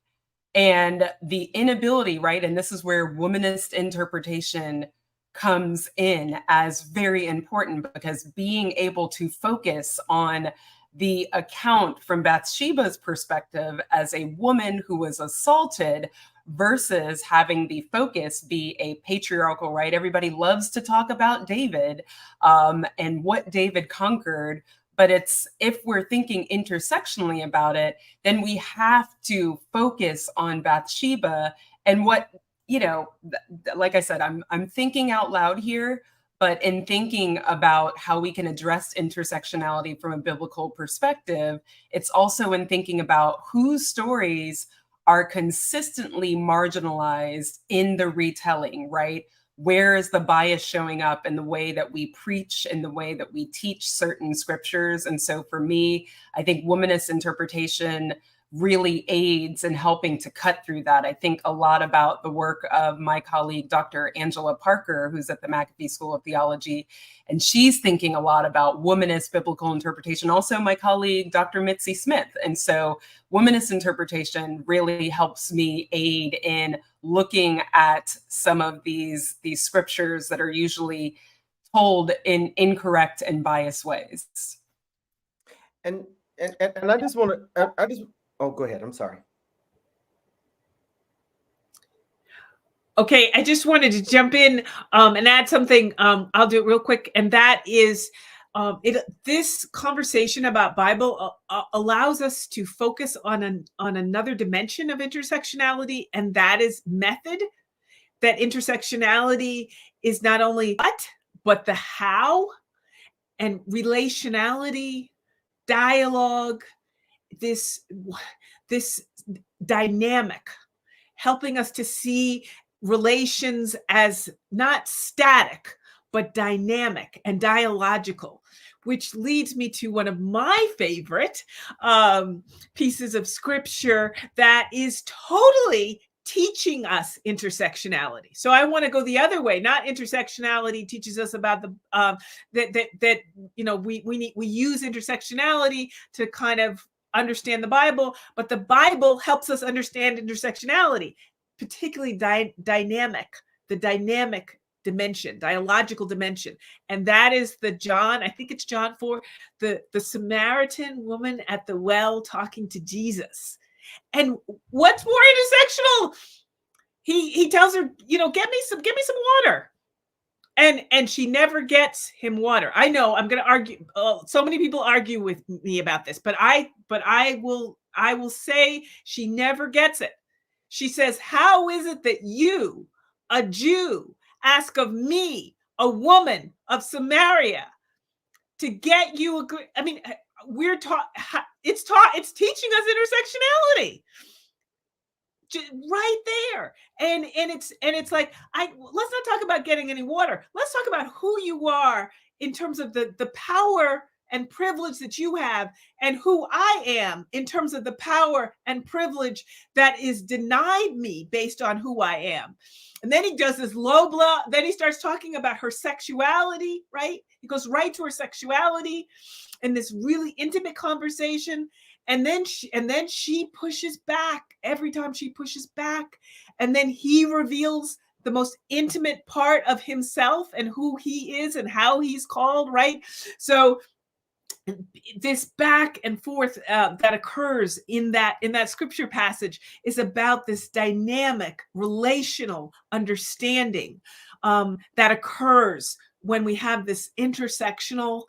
and the inability, right? And this is where womanist interpretation comes in as very important, because being able to focus on the account from Bathsheba's perspective as a woman who was assaulted versus having the focus be a patriarchal, right? Everybody loves to talk about David and what David conquered. But if we're thinking intersectionally about it, then we have to focus on Bathsheba and what, like I said, I'm thinking out loud here, but in thinking about how we can address intersectionality from a biblical perspective, it's also in thinking about whose stories are consistently marginalized in the retelling, right? where is the bias showing up in the way that we preach and the way that we teach certain scriptures. And so for me, I think womanist interpretation really aids in helping to cut through that. I think a lot about the work of my colleague, Dr. Angela Parker, who's at the McAfee School of Theology, and she's thinking a lot about womanist biblical interpretation. Also, my colleague, Dr. Mitzi Smith. And so womanist interpretation really helps me aid in looking at some of these scriptures that are usually told in incorrect and biased ways. And I just want to, oh, go ahead. I'm sorry. Okay, I just wanted to jump in and add something. I'll do it real quick, and that is, this conversation about Bible allows us to focus on another dimension of intersectionality, and that is method. That intersectionality is not only what, but the how, and relationality, dialogue, this dynamic, helping us to see relations as not static, but dynamic and dialogical, which leads me to one of my favorite pieces of scripture that is totally teaching us intersectionality. So I want to go the other way. Not intersectionality teaches us about the that you know we use intersectionality to kind of understand the Bible, but the Bible helps us understand intersectionality, particularly the dynamic dimension, dialogical dimension. And that is the John, I think it's John 4, the Samaritan woman at the well talking to Jesus. And what's more intersectional? He tells her, you know, get me some water. And she never gets him water. I know I'm going to argue. So many people argue with me about this, but I will say she never gets it. She says, "How is it that you, a Jew, ask of me, a woman of Samaria, to get you a?" I mean, we're taught. It's teaching us intersectionality. Right there, and it's like, let's not talk about getting any water. Let's talk about who you are in terms of the power and privilege that you have, and who I am in terms of the power and privilege that is denied me based on who I am. And then he does this low blow. Then he starts talking about her sexuality. Right, he goes right to her sexuality in this really intimate conversation. And then she pushes back every time she pushes back. And then he reveals the most intimate part of himself and who he is and how he's called, right? So this back and forth that occurs in that scripture passage is about this dynamic relational understanding that occurs when we have this intersectional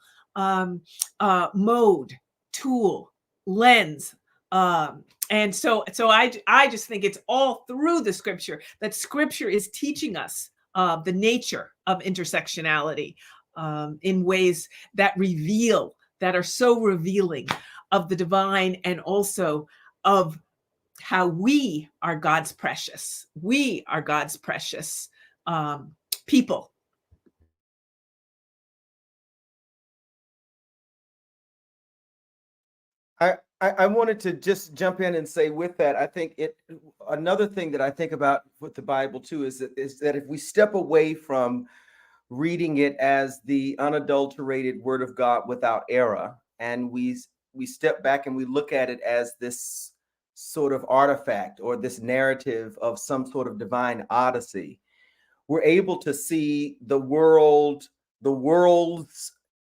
mode, tool, lens. And so I just think it's all through the scripture that scripture is teaching us the nature of intersectionality in ways that are so revealing of the divine, and also of how we are God's precious. We are God's precious people. I wanted to just jump in and say with that, I think another thing that I think about with the Bible too is that if we step away from reading it as the unadulterated word of God without error, and we step back and we look at it as this sort of artifact or this narrative of some sort of divine odyssey, we're able to see the worlds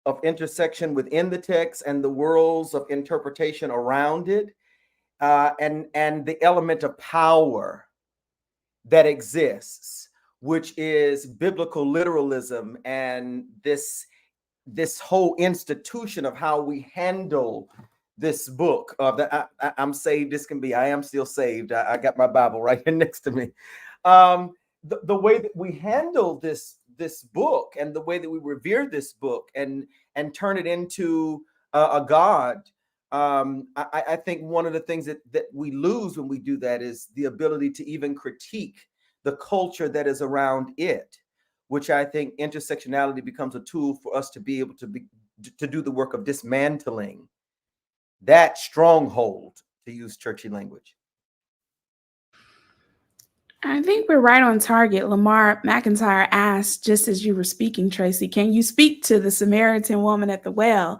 of intersection within the text and the worlds of interpretation around it, and the element of power that exists, which is biblical literalism, and this whole institution of how we handle this book of I'm saved. This can be I am still saved. I got my Bible right here next to me. The way that we handle this book, and the way that we revere this book and turn it into a God. I think one of the things that we lose when we do that is the ability to even critique the culture that is around it. which I think intersectionality becomes a tool for us to be able to do the work of dismantling that stronghold, to use churchy language. I think we're right on target. Lamar McIntyre asked, just as you were speaking, Traci, can you speak to the Samaritan woman at the well?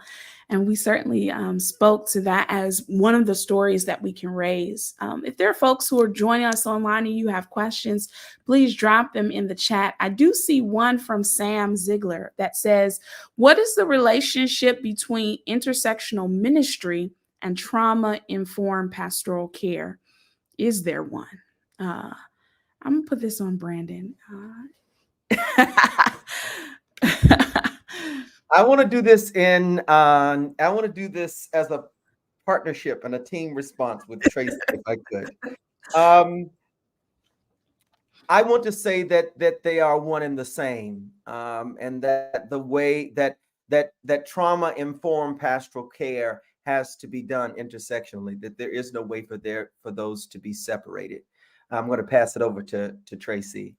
And we certainly spoke to that as one of the stories that we can raise. If there are folks who are joining us online and you have questions, please drop them in the chat. I do see one from Sam Ziegler that says, what is the relationship between intersectional ministry and trauma-informed pastoral care? Is there one? I'm gonna put this on Branden. I want to do this as a partnership and a team response with Traci, if I could. I want to say that they are one and the same, and that the way that trauma-informed pastoral care has to be done intersectionally, that there is no way for those to be separated. I'm going to pass it over to Traci.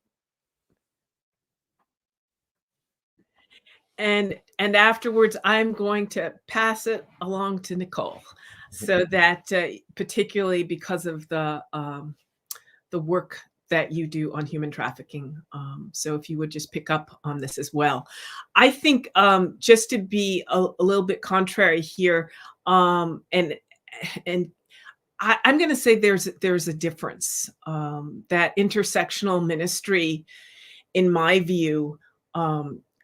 And afterwards, I'm going to pass it along to Nicole, so that particularly because of the work that you do on human trafficking. So if you would just pick up on this as well. I think just to be a little bit contrary here, and I'm going to say there's a difference. That intersectional ministry, in my view,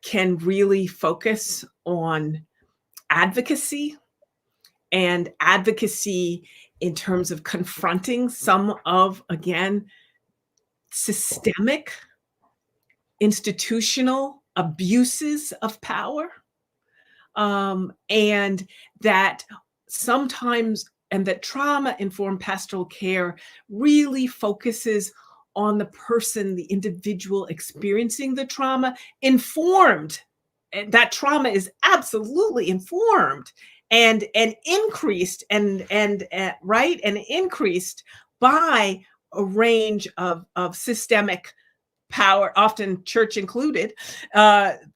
can really focus on advocacy, and advocacy in terms of confronting some of, again, systemic institutional abuses of power, and that sometimes, and that trauma-informed pastoral care really focuses on the person, the individual experiencing the trauma, informed. That trauma is absolutely informed and increased and increased by a range of systemic power, often church included,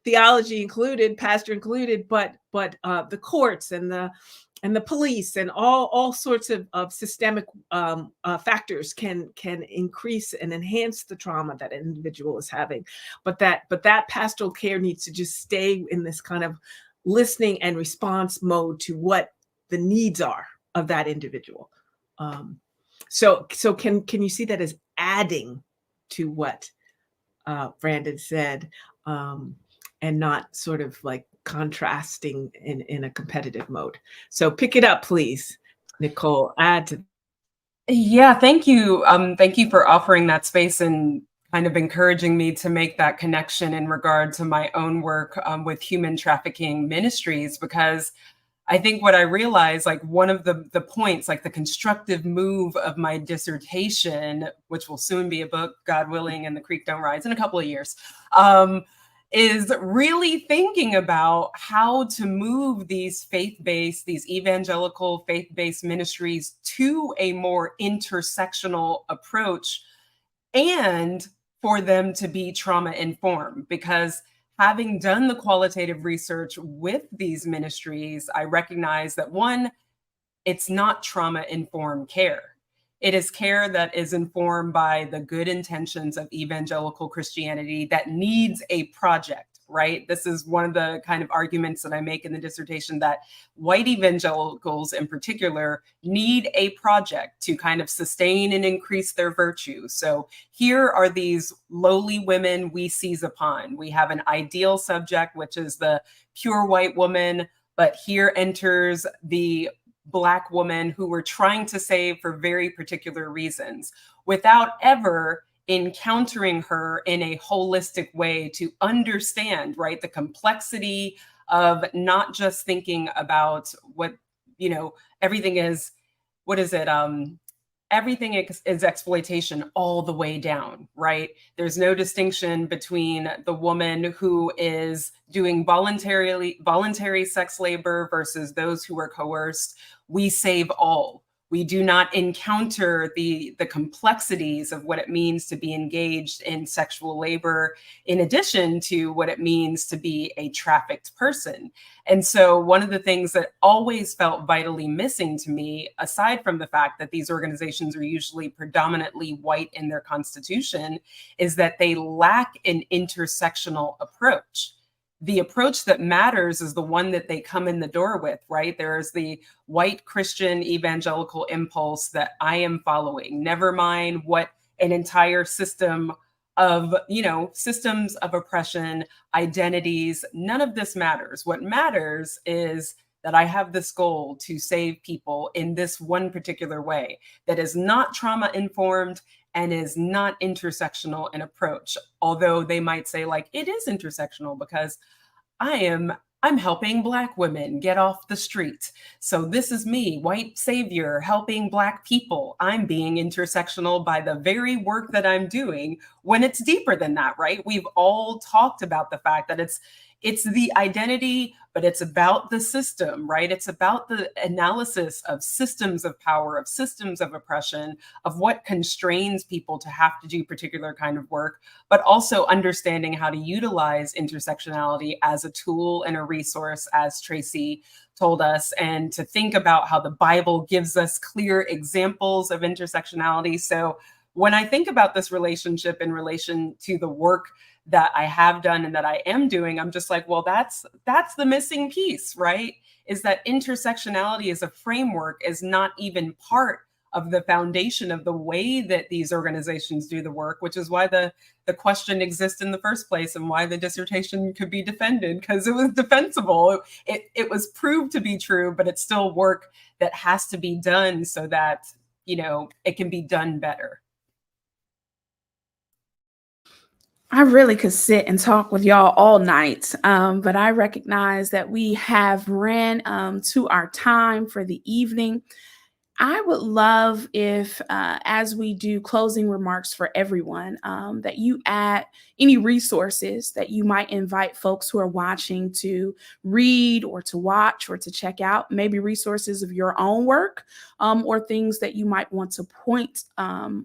theology included, pastor included, but the courts and the police and all sorts of systemic factors can increase and enhance the trauma that an individual is having. But that pastoral care needs to just stay in this kind of listening and response mode to what the needs are of that individual. So can you see that as adding to what Branden said, and not sort of like contrasting in a competitive mode? So pick it up, please, Nicole. Add to. Yeah, thank you. Thank you for offering that space and kind of encouraging me to make that connection in regard to my own work with human trafficking ministries, because I think what I realized, like one of the points, like the constructive move of my dissertation, which will soon be a book, God willing, and the creek don't rise in a couple of years, is really thinking about how to move these faith-based, these evangelical faith-based ministries to a more intersectional approach, and for them to be trauma-informed. Because having done the qualitative research with these ministries, I recognize that one, it's not trauma-informed care. It is care that is informed by the good intentions of evangelical Christianity that needs a project, right? This is one of the kind of arguments that I make in the dissertation, that white evangelicals in particular need a project to kind of sustain and increase their virtue. So here are these lowly women we seize upon. We have an ideal subject, which is the pure white woman, but here enters the Black woman who we're trying to save for very particular reasons, without ever encountering her in a holistic way to understand, right, the complexity of not just thinking about what, everything is, everything is exploitation all the way down, right? There's no distinction between the woman who is doing voluntary sex labor versus those who are coerced. We save all. We do not encounter the complexities of what it means to be engaged in sexual labor, in addition to what it means to be a trafficked person. And so one of the things that always felt vitally missing to me, aside from the fact that these organizations are usually predominantly white in their constitution, is that they lack an intersectional approach. The approach that matters is the one that they come in the door with, right? There's the white Christian evangelical impulse that I am following. Never mind what an entire system of, systems of oppression, identities, none of this matters. What matters is that I have this goal to save people in this one particular way that is not trauma informed and is not intersectional in approach. Although they might say like, it is intersectional because I'm helping Black women get off the street. So this is me, white savior, helping Black people. I'm being intersectional by the very work that I'm doing, when it's deeper than that, right? We've all talked about the fact that it's the identity, but it's about the system, right? It's about the analysis of systems of power, of systems of oppression, of what constrains people to have to do particular kind of work, but also understanding how to utilize intersectionality as a tool and a resource, as Traci told us, and to think about how the Bible gives us clear examples of intersectionality. So when I think about this relationship in relation to the work that I have done and that I am doing, I'm just like, well, that's the missing piece, right? Is that intersectionality as a framework is not even part of the foundation of the way that these organizations do the work, which is why the question exists in the first place and why the dissertation could be defended, because it was defensible. It was proved to be true, but it's still work that has to be done so that, it can be done better. I really could sit and talk with y'all all night, but I recognize that we have ran to our time for the evening. I would love if, as we do closing remarks for everyone, that you add any resources that you might invite folks who are watching to read or to watch or to check out, maybe resources of your own work, or things that you might want to point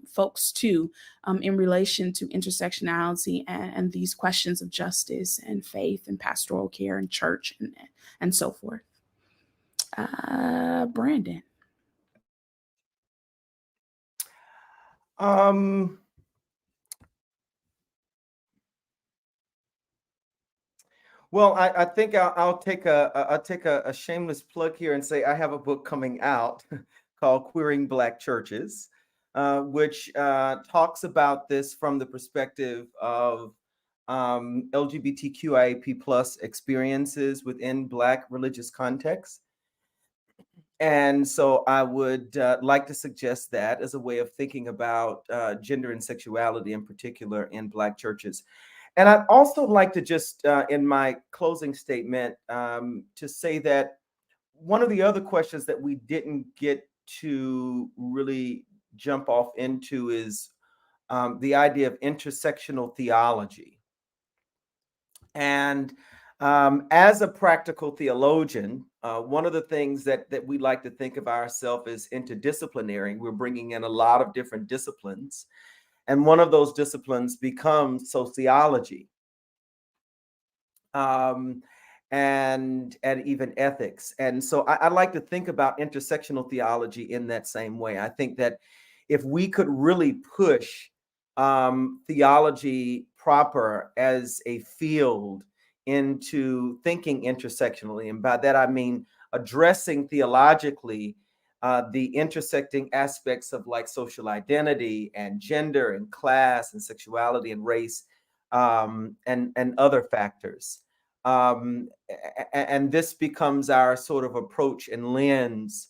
folks to in relation to intersectionality and these questions of justice and faith and pastoral care and church and so forth. Branden. Well, I think I'll take a shameless plug here and say I have a book coming out called Queering Black Churches, which talks about this from the perspective of LGBTQIAP+ experiences within Black religious contexts. And so I would like to suggest that as a way of thinking about gender and sexuality in particular in Black churches. And I'd also like to just, in my closing statement, to say that one of the other questions that we didn't get to really jump off into is the idea of intersectional theology. And as a practical theologian, one of the things that we like to think of ourselves as interdisciplinary. We're bringing in a lot of different disciplines. And one of those disciplines becomes sociology, and even ethics. And so I like to think about intersectional theology in that same way. I think that if we could really push theology proper as a field into thinking intersectionally, and by that I mean addressing theologically the intersecting aspects of like social identity and gender and class and sexuality and race, and other factors. And this becomes our sort of approach and lens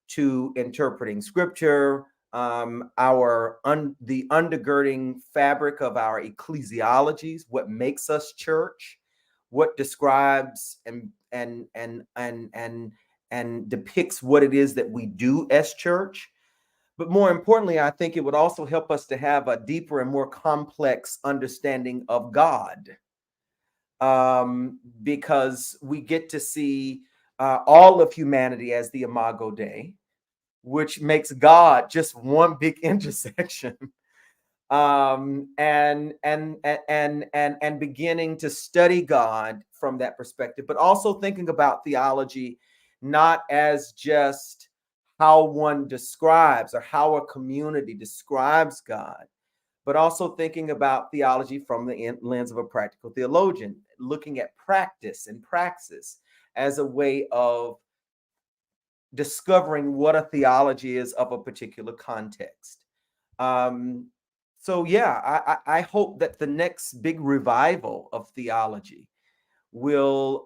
to interpreting scripture, the undergirding fabric of our ecclesiologies, what makes us church, what describes and depicts what it is that we do as church. But more importantly, I think it would also help us to have a deeper and more complex understanding of God, because we get to see all of humanity as the Imago Dei. which makes God just one big intersection. And beginning to study God from that perspective, but also thinking about theology not as just how one describes or how a community describes God, but also thinking about theology from the lens of a practical theologian, looking at practice and praxis as a way of discovering what a theology is of a particular context. So yeah, I hope that the next big revival of theology will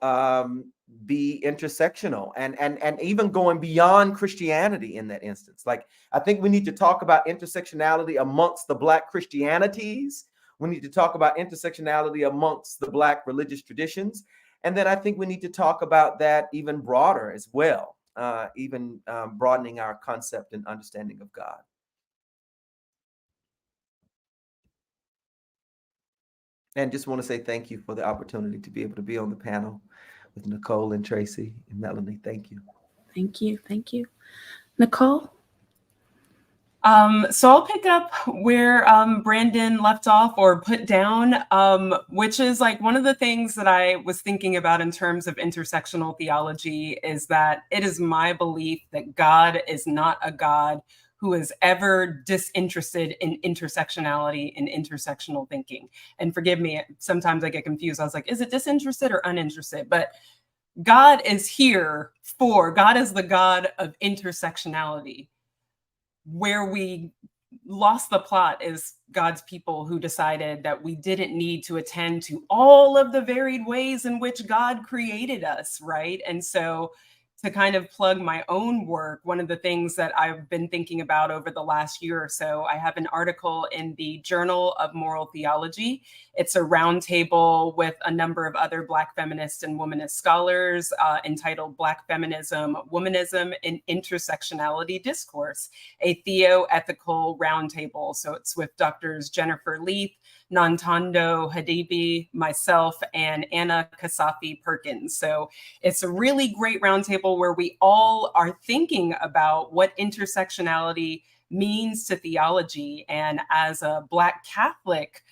be intersectional and even going beyond Christianity in that instance. Like, I think we need to talk about intersectionality amongst the Black Christianities. We need to talk about intersectionality amongst the Black religious traditions. And then I think we need to talk about that even broader as well, even broadening our concept and understanding of God. And just want to say thank you for the opportunity to be able to be on the panel with Nicole and Traci and Melanie. Thank you. Thank you. Thank you. Nicole? So I'll pick up where Branden left off or put down, which is like one of the things that I was thinking about in terms of intersectional theology is that it is my belief that God is not a God who is ever disinterested in intersectionality and intersectional thinking. And forgive me, sometimes I get confused. I was like, is it disinterested or uninterested? But God is here God is the God of intersectionality. Where we lost the plot is God's people who decided that we didn't need to attend to all of the varied ways in which God created us, right? And so to kind of plug my own work, one of the things that I've been thinking about over the last year or so, I have an article in the Journal of Moral Theology. It's a roundtable with a number of other Black feminist and womanist scholars entitled Black Feminism, Womanism, and Intersectionality Discourse, a theo-ethical roundtable. So it's with Drs. Jennifer Leith, Nantando Hadibi, myself, and Anna Kasafi Perkins. So it's a really great roundtable where we all are thinking about what intersectionality means to theology. And as a Black Catholic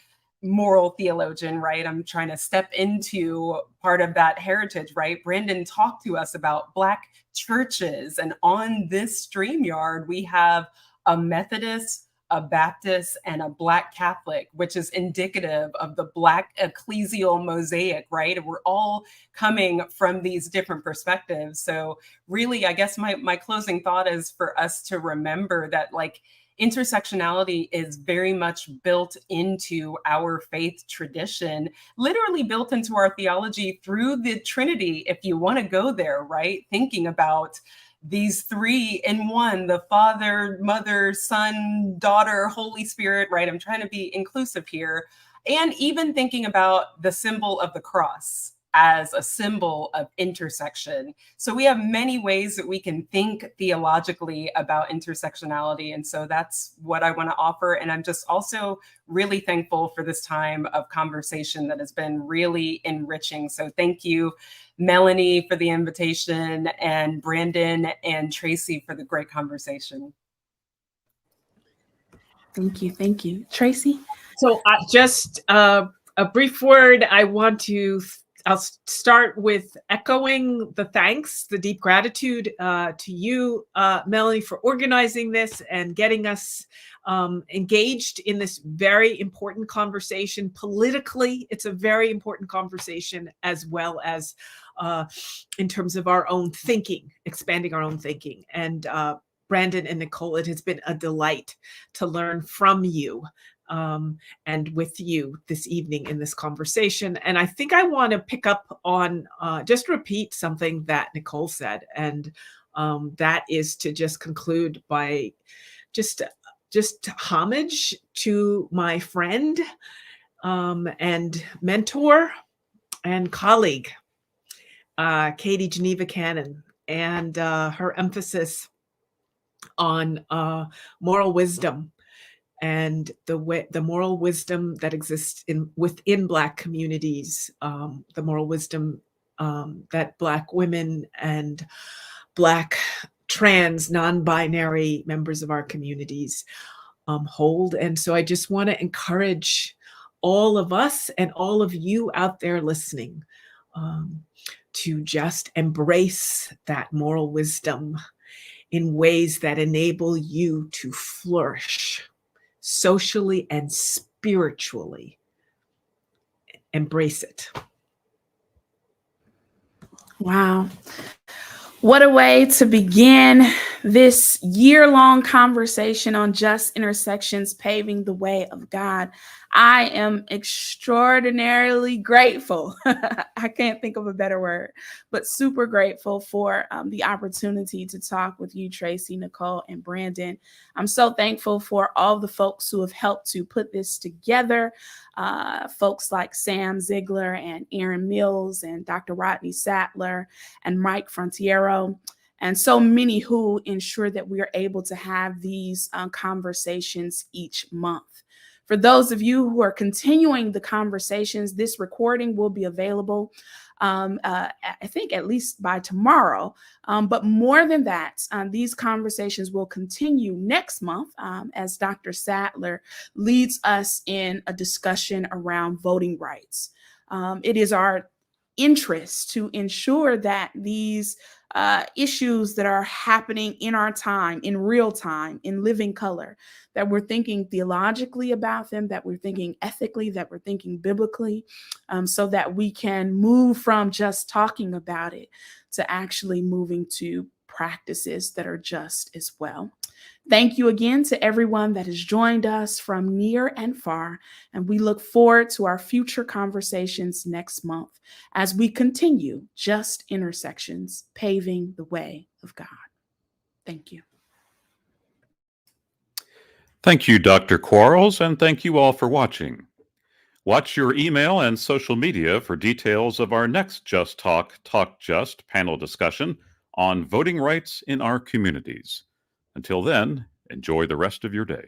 moral theologian, right, I'm trying to step into part of that heritage, right? Branden talked to us about Black churches. And on this StreamYard, we have a Methodist, a Baptist, and a Black Catholic, which is indicative of the Black ecclesial mosaic, right? And we're all coming from these different perspectives. So really, I guess my closing thought is for us to remember that like intersectionality is very much built into our faith tradition, literally built into our theology through the Trinity, if you want to go there, right? Thinking about these three in one, the Father, Mother, Son, Daughter, Holy Spirit, right? I'm trying to be inclusive here. And even thinking about the symbol of the cross as a symbol of intersection. So we have many ways that we can think theologically about intersectionality. And so that's what I want to offer. And I'm just also really thankful for this time of conversation that has been really enriching. So thank you, Melanie, for the invitation, and Branden and Traci for the great conversation. Thank you. Thank you. Traci? So just a brief word. I'll start with echoing the thanks, the deep gratitude to you, Melanie, for organizing this and getting us engaged in this very important conversation. Politically, it's a very important conversation, as well as in terms of our own thinking, expanding our own thinking. And Branden and Nicole, it has been a delight to learn from you and with you this evening in this conversation. And I think I want to pick up on, just repeat something that Nicole said. And that is to just conclude by just homage to my friend and mentor and colleague, Katie Geneva Cannon, and her emphasis on moral wisdom and the moral wisdom that exists within Black communities, the moral wisdom that Black women and Black trans, non-binary members of our communities hold. And so I just want to encourage all of us and all of you out there listening to just embrace that moral wisdom in ways that enable you to flourish socially and spiritually. Embrace it. Wow. What a way to begin this year-long conversation on just intersections, paving the way of God. I am extraordinarily grateful. I can't think of a better word, but super grateful for the opportunity to talk with you, Traci, Nicole, and Branden. I'm so thankful for all the folks who have helped to put this together. Folks like Sam Ziegler and Aaron Mills and Dr. Rodney Sattler and Mike Frontiero, and so many who ensure that we are able to have these conversations each month. For those of you who are continuing the conversations, this recording will be available, I think at least by tomorrow. But more than that, these conversations will continue next month as Dr. Sattler leads us in a discussion around voting rights. It is our interest to ensure that these issues that are happening in our time, in real time, in living color, that we're thinking theologically about them, that we're thinking ethically, that we're thinking biblically, so that we can move from just talking about it to actually moving to practices that are just as well. Thank you again to everyone that has joined us from near and far, and we look forward to our future conversations next month as we continue Just Intersections, paving the way of God. Thank you. Thank you, Dr. Quarles, and thank you all for watching. Watch your email and social media for details of our next Just Talk, Talk Just panel discussion on voting rights in our communities. Until then, enjoy the rest of your day.